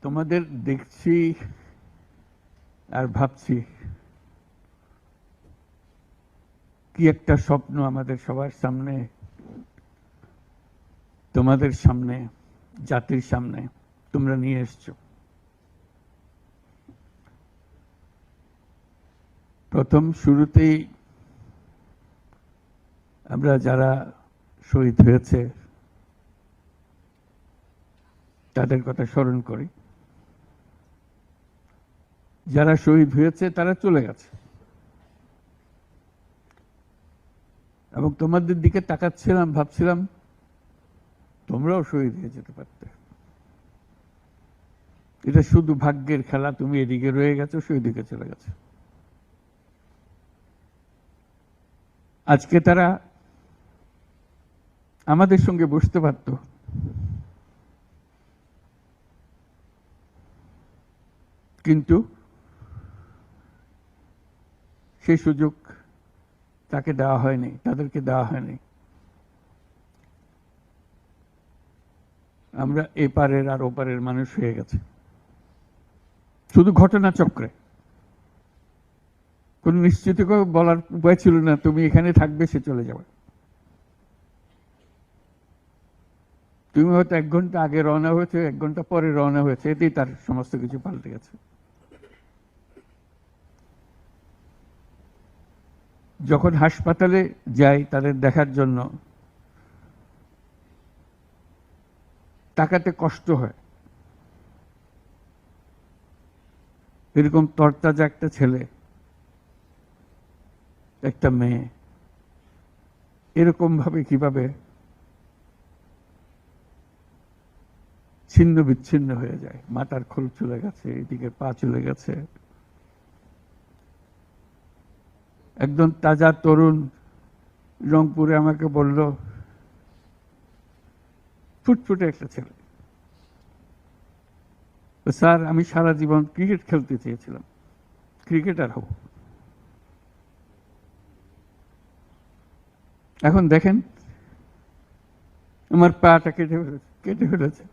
তোমাদের দেখছি আর ভাবছি কি একটা স্বপ্ন আমাদের সবার সামনে, তোমাদের সামনে, জাতির সামনে তোমরা নিয়ে এসছো। প্রথম শুরুতেই আমরা যারা শহীদ হয়েছে তাদের কথা স্মরণ করি। যারা শহীদ হয়েছে তারা চলে গেছে, এবং তোমাদের দিকে তাকাচ্ছিলাম, ভাবছিলাম তোমরাও শহীদ হয়ে যেতে পারতে। এটা শুধু ভাগ্যের খেলা, তুমি এদিকে রয়ে গেছো, শহীদ দিকে চলে গেছে। আজকে তারা আমাদের সঙ্গে বসতে পারত, কিন্তু সেই সুযোগ তাকে দেওয়া হয়নি, তাদেরকে দেওয়া হয়নি। আমরা এপারের আর ওপারের মানুষ হয়ে গেছে শুধু ঘটনাচক্রে। কোন নিশ্চিত বলার উপায় ছিল না তুমি এখানে থাকবে, সে চলে যাবে। তুমি হয়তো 1 ঘন্টা আগে রওনা হয়েছে, 1 ঘন্টা পরে রওনা হয়েছে, এতেই তার সমস্ত কিছু পাল্টে গেছে। যখন হাসপাতালে যাই তাদের দেখার জন্য, তাকাতে কষ্ট হয়। এরকম তরতাজা একটা ছেলে, একটা মেয়ে এরকম ভাবে কিভাবে ছিন্ন বিচ্ছিন্ন হয়ে যায়। মাথার খোল চলে গেছে, এদিকে পা চলে গেছে। একদম তাজা তরুণ রংপুরে আমাকে বলল, ফুটফুটে একটা ছেলে, স্যার আমি সারা জীবন ক্রিকেট খেলতে চেয়েছিলাম, ক্রিকেটার হব। এখন দেখেন আমার পাটা কেটে ফেলেছে।